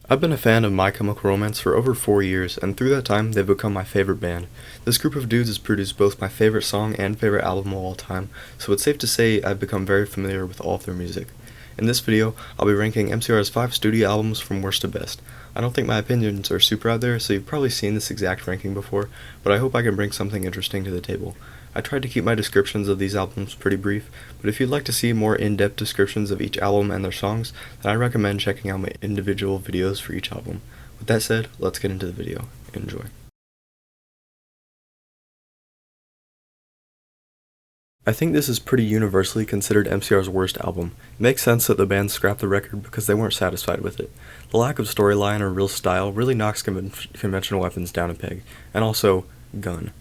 I've been a fan of My Chemical Romance for over 4 years, and through that time, they've become my favorite band. This group of dudes has produced both my favorite song and favorite album of all time, so it's safe to say I've become very familiar with all of their music. In this video, I'll be ranking MCR's 5 studio albums from worst to best. I don't think my opinions are super out there, so you've probably seen this exact ranking before, but I hope I can bring something interesting to the table. I tried to keep my descriptions of these albums pretty brief, but if you'd like to see more in-depth descriptions of each album and their songs, then I recommend checking out my individual videos for each album. With that said, let's get into the video. Enjoy. I think this is pretty universally considered MCR's worst album. It makes sense that the band scrapped the record because they weren't satisfied with it. The lack of storyline or real style really knocks conventional weapons down a peg, and also, gun.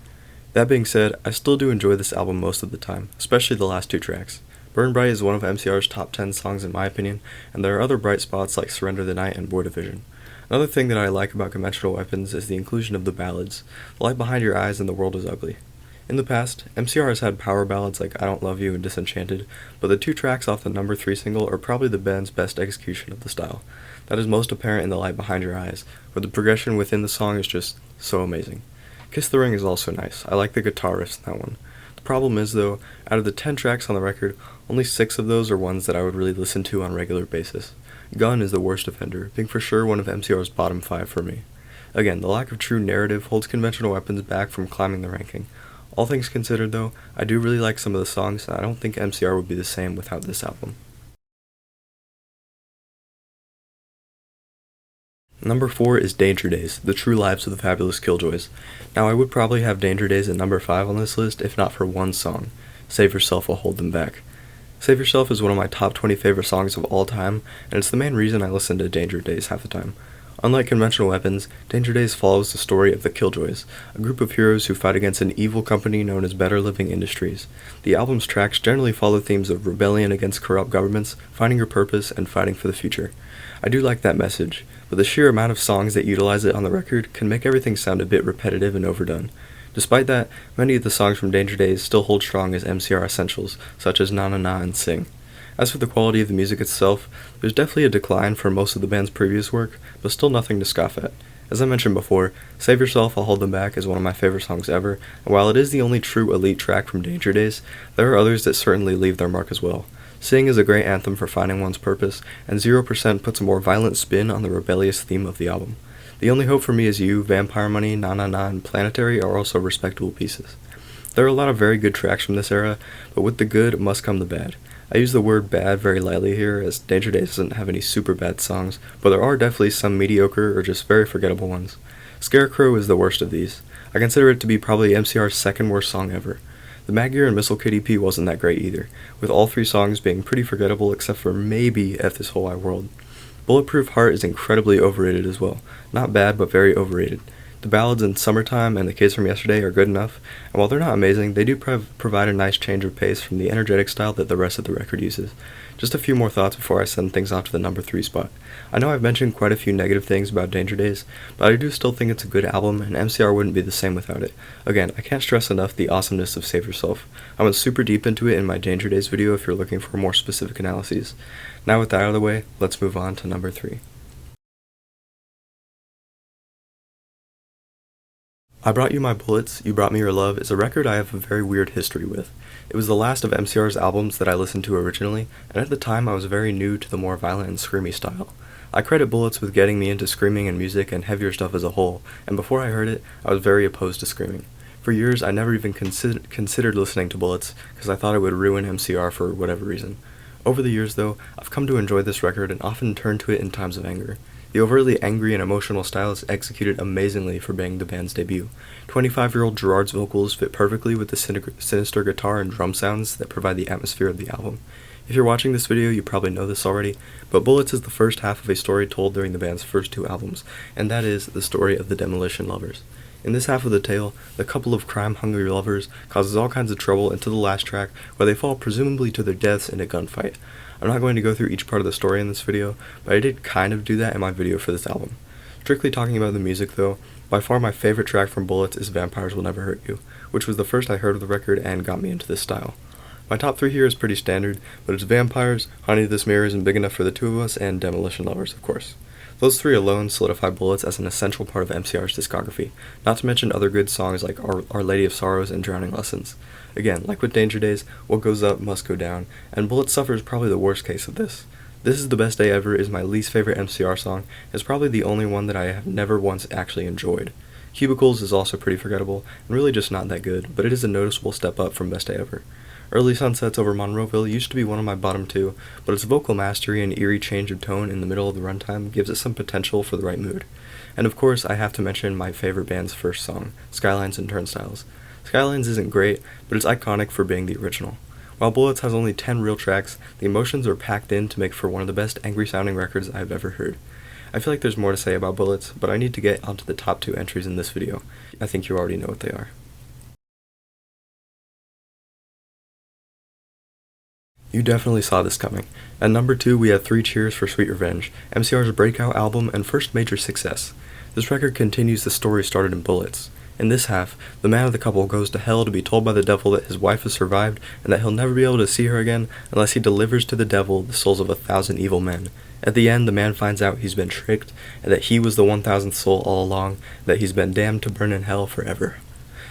That being said, I still do enjoy this album most of the time, especially the last 2 tracks. Burn Bright is one of MCR's top 10 songs in my opinion, and there are other bright spots like Surrender the Night and Boy Division. Another thing that I like about conventional weapons is the inclusion of the ballads. The Light Behind Your Eyes and The World Is Ugly. In the past, MCR has had power ballads like I Don't Love You and Disenchanted, but the 2 tracks off the number 3 single are probably the band's best execution of the style. That is most apparent in The Light Behind Your Eyes, where the progression within the song is just so amazing. Kiss the Ring is also nice. I like the guitar riffs in that one. The problem is, though, out of the 10 tracks on the record, only 6 of those are ones that I would really listen to on a regular basis. Gun is the worst offender, being for sure one of MCR's bottom 5 for me. Again, the lack of true narrative holds conventional weapons back from climbing the ranking. All things considered, though, I do really like some of the songs, and I don't think MCR would be the same without this album. Number 4 is Danger Days, The True Lives of the Fabulous Killjoys. Now I would probably have Danger Days at number 5 on this list if not for one song. Save Yourself Will Hold Them Back. Save Yourself is one of my top 20 favorite songs of all time, and it's the main reason I listen to Danger Days half the time. Unlike conventional weapons, Danger Days follows the story of the Killjoys, a group of heroes who fight against an evil company known as Better Living Industries. The album's tracks generally follow themes of rebellion against corrupt governments, finding your purpose, and fighting for the future. I do like that message, but the sheer amount of songs that utilize it on the record can make everything sound a bit repetitive and overdone. Despite that, many of the songs from Danger Days still hold strong as MCR essentials, such as Na Na Na and Sing. As for the quality of the music itself, there's definitely a decline from most of the band's previous work, but still nothing to scoff at. As I mentioned before, Save Yourself, I'll Hold Them Back is one of my favorite songs ever, and while it is the only true elite track from Danger Days, there are others that certainly leave their mark as well. Sing is a great anthem for finding one's purpose, and 0% puts a more violent spin on the rebellious theme of the album. The Only Hope for Me Is You, Vampire Money, Na Na Na, and Planetary are also respectable pieces. There are a lot of very good tracks from this era, but with the good must come the bad. I use the word bad very lightly here, as Danger Days doesn't have any super bad songs, but there are definitely some mediocre or just very forgettable ones. Scarecrow is the worst of these. I consider it to be probably MCR's second worst song ever. The Magyar and Missile Kid EP wasn't that great either, with all 3 songs being pretty forgettable except for maybe F This Whole Wide World. Bulletproof Heart is incredibly overrated as well. Not bad, but very overrated. The ballads in Summertime and The Kids from Yesterday are good enough, and while they're not amazing, they do provide a nice change of pace from the energetic style that the rest of the record uses. Just a few more thoughts before I send things off to the number 3 spot. I know I've mentioned quite a few negative things about Danger Days, but I do still think it's a good album, and MCR wouldn't be the same without it. Again, I can't stress enough the awesomeness of Save Yourself. I went super deep into it in my Danger Days video if you're looking for more specific analyses. Now with that out of the way, let's move on to number 3. I Brought You My Bullets, You Brought Me Your Love is a record I have a very weird history with. It was the last of MCR's albums that I listened to originally, and at the time I was very new to the more violent and screamy style. I credit Bullets with getting me into screaming and music and heavier stuff as a whole, and before I heard it, I was very opposed to screaming. For years, I never even considered listening to Bullets, because I thought it would ruin MCR for whatever reason. Over the years, though, I've come to enjoy this record and often turn to it in times of anger. The overtly angry and emotional style is executed amazingly for being the band's debut. 25-year-old Gerard's vocals fit perfectly with the sinister guitar and drum sounds that provide the atmosphere of the album. If you're watching this video, you probably know this already, but Bullets is the first half of a story told during the band's first 2 albums, and that is the story of the Demolition Lovers. In this half of the tale, the couple of crime-hungry lovers causes all kinds of trouble until the last track, where they fall presumably to their deaths in a gunfight. I'm not going to go through each part of the story in this video, but I did kind of do that in my video for this album. Strictly talking about the music though, by far my favorite track from Bullets is Vampires Will Never Hurt You, which was the first I heard of the record and got me into this style. My top 3 here is pretty standard, but it's Vampires, Honey This Mirror Isn't Big Enough for the Two of Us, and Demolition Lovers, of course. Those three alone solidify Bullets as an essential part of MCR's discography, not to mention other good songs like Our Lady of Sorrows and Drowning Lessons. Again, like with Danger Days, what goes up must go down, and Bullets suffers probably the worst case of this. This Is the Best Day Ever is my least favorite MCR song, and is probably the only one that I have never once actually enjoyed. Cubicles is also pretty forgettable, and really just not that good, but it is a noticeable step up from Best Day Ever. Early Sunsets over Monroeville used to be one of my bottom two, but its vocal mastery and eerie change of tone in the middle of the runtime gives it some potential for the right mood. And of course, I have to mention my favorite band's first song, Skylines and Turnstiles. Skylines isn't great, but it's iconic for being the original. While Bullets has only 10 real tracks, the emotions are packed in to make for one of the best angry-sounding records I have ever heard. I feel like there's more to say about Bullets, but I need to get onto the top two entries in this video. I think you already know what they are. You definitely saw this coming. At number 2 we have 3 Cheers for Sweet Revenge, MCR's breakout album and first major success. This record continues the story started in Bullets. In this half, the man of the couple goes to hell to be told by the devil that his wife has survived and that he'll never be able to see her again unless he delivers to the devil the souls of 1,000 evil men. At the end, the man finds out he's been tricked and that he was the 1,000th soul all along, that he's been damned to burn in hell forever.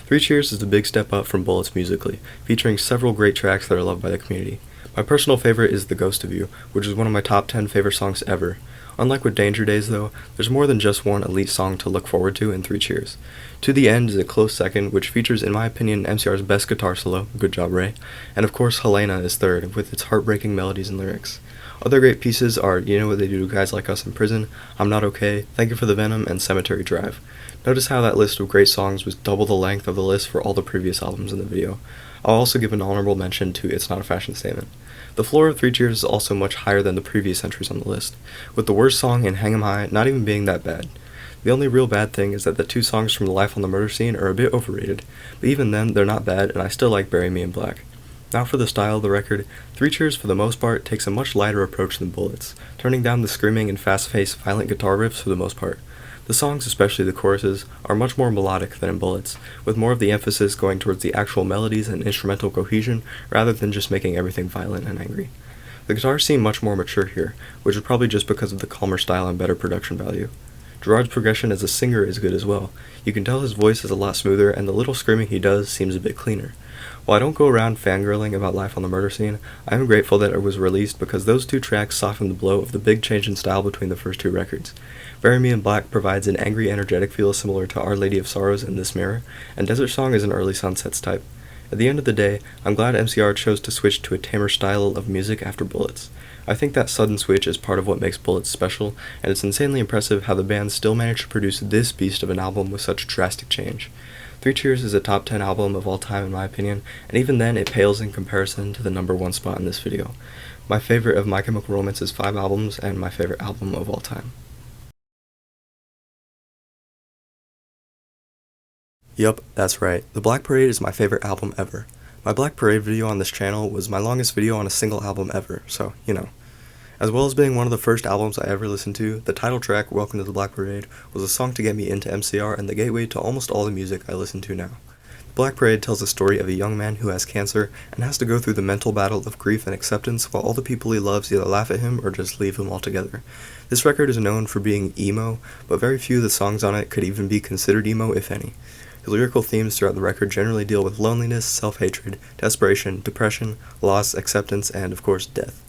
3 Cheers is a big step up from Bullets musically, featuring several great tracks that are loved by the community. My personal favorite is The Ghost of You, which is one of my top 10 favorite songs ever. Unlike with Danger Days though, there's more than just one elite song to look forward to in 3 Cheers. To the End is a close second, which features in my opinion MCR's best guitar solo, good job Ray, and of course Helena is third, with its heartbreaking melodies and lyrics. Other great pieces are You Know What They Do to Guys Like Us in Prison, I'm Not Okay, Thank You for the Venom, and Cemetery Drive. Notice how that list of great songs was double the length of the list for all the previous albums in the video. I'll also give an honorable mention to It's Not a Fashion Statement. The floor of 3 Cheers is also much higher than the previous entries on the list, with the worst song in Hang 'Em High not even being that bad. The only real bad thing is that the 2 songs from The Life on the Murder Scene are a bit overrated, but even then they're not bad and I still like Bury Me in Black. Now for the style of the record, 3 Cheers for the most part takes a much lighter approach than Bullets, turning down the screaming and fast-paced violent guitar riffs for the most part. The songs, especially the choruses, are much more melodic than in Bullets, with more of the emphasis going towards the actual melodies and instrumental cohesion rather than just making everything violent and angry. The guitars seem much more mature here, which is probably just because of the calmer style and better production value. Gerard's progression as a singer is good as well. You can tell his voice is a lot smoother and the little screaming he does seems a bit cleaner. While I don't go around fangirling about Life on the Murder Scene, I am grateful that it was released because those 2 tracks softened the blow of the big change in style between the first 2 records. Bury Me in Black provides an angry, energetic feel similar to Our Lady of Sorrows in This Mirror, and Desert Song is an Early Sunsets type. At the end of the day, I'm glad MCR chose to switch to a tamer style of music after Bullets. I think that sudden switch is part of what makes Bullets special, and it's insanely impressive how the band still managed to produce this beast of an album with such drastic change. 3 Cheers is a top 10 album of all time in my opinion, and even then it pales in comparison to the number 1 spot in this video. My favorite of My Chemical Romance's 5 albums, and my favorite album of all time. Yup, that's right. The Black Parade is my favorite album ever. My Black Parade video on this channel was my longest video on a single album ever, so, you know. As well as being one of the first albums I ever listened to, the title track, Welcome to the Black Parade, was a song to get me into MCR and the gateway to almost all the music I listen to now. The Black Parade tells the story of a young man who has cancer and has to go through the mental battle of grief and acceptance while all the people he loves either laugh at him or just leave him altogether. This record is known for being emo, but very few of the songs on it could even be considered emo, if any. The lyrical themes throughout the record generally deal with loneliness, self-hatred, desperation, depression, loss, acceptance, and, of course, death.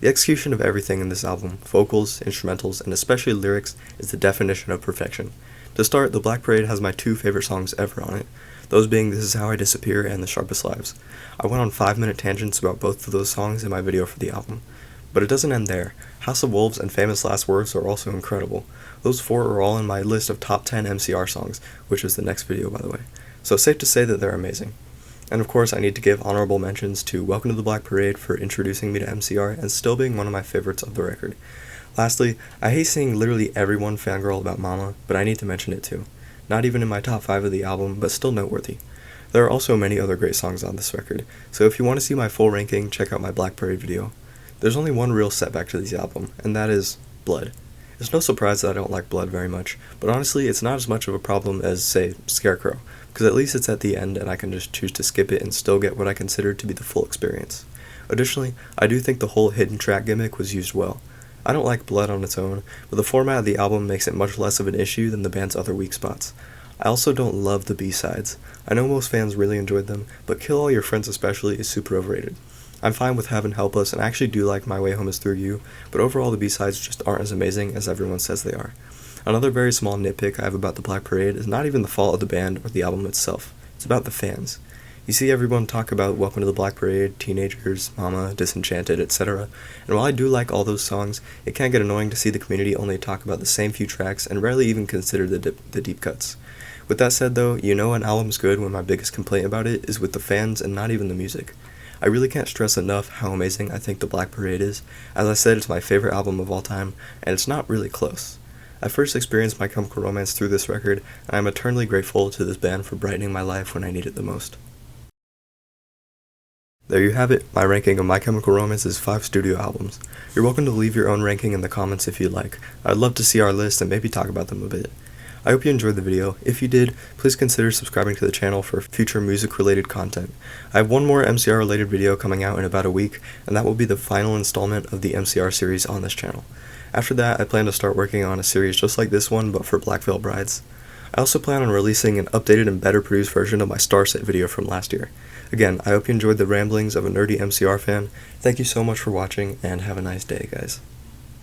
The execution of everything in this album, vocals, instrumentals, and especially lyrics, is the definition of perfection. To start, The Black Parade has my 2 favorite songs ever on it, those being This Is How I Disappear and The Sharpest Lives. I went on 5-minute tangents about both of those songs in my video for the album. But it doesn't end there. House of Wolves and Famous Last Words are also incredible. Those 4 are all in my list of top 10 MCR songs, which is the next video by the way. So safe to say that they're amazing. And of course I need to give honorable mentions to Welcome to the Black Parade for introducing me to MCR and still being one of my favorites of the record. Lastly, I hate seeing literally everyone fangirl about Mama, but I need to mention it too. Not even in my top 5 of the album, but still noteworthy. There are also many other great songs on this record, so if you want to see my full ranking, check out my Black Parade video. There's only one real setback to this album, and that is Blood. It's no surprise that I don't like Blood very much, but honestly it's not as much of a problem as, say, Scarecrow, because at least it's at the end and I can just choose to skip it and still get what I consider to be the full experience. Additionally, I do think the whole hidden track gimmick was used well. I don't like Blood on its own, but the format of the album makes it much less of an issue than the band's other weak spots. I also don't love the B-sides. I know most fans really enjoyed them, but Kill All Your Friends especially is super overrated. I'm fine with Heaven Help Us and I actually do like My Way Home Is Through You, but overall the B-sides just aren't as amazing as everyone says they are. Another very small nitpick I have about the Black Parade is not even the fault of the band or the album itself. It's about the fans. You see everyone talk about Welcome to the Black Parade, Teenagers, Mama, Disenchanted, etc., and while I do like all those songs, it can get annoying to see the community only talk about the same few tracks and rarely even consider the deep cuts. With that said though, you know an album's good when my biggest complaint about it is with the fans and not even the music. I really can't stress enough how amazing I think the Black Parade is. As I said, it's my favorite album of all time, and it's not really close. I first experienced My Chemical Romance through this record, and I am eternally grateful to this band for brightening my life when I need it the most. There you have it, my ranking of My Chemical Romance's 5 studio albums. You're welcome to leave your own ranking in the comments if you'd like. I'd love to see our list and maybe talk about them a bit. I hope you enjoyed the video. If you did, please consider subscribing to the channel for future music-related content. I have one more MCR-related video coming out in about a week, and that will be the final installment of the MCR series on this channel. After that, I plan to start working on a series just like this one, but for Black Veil Brides. I also plan on releasing an updated and better produced version of my Starset video from last year. Again, I hope you enjoyed the ramblings of a nerdy MCR fan. Thank you so much for watching, and have a nice day, guys.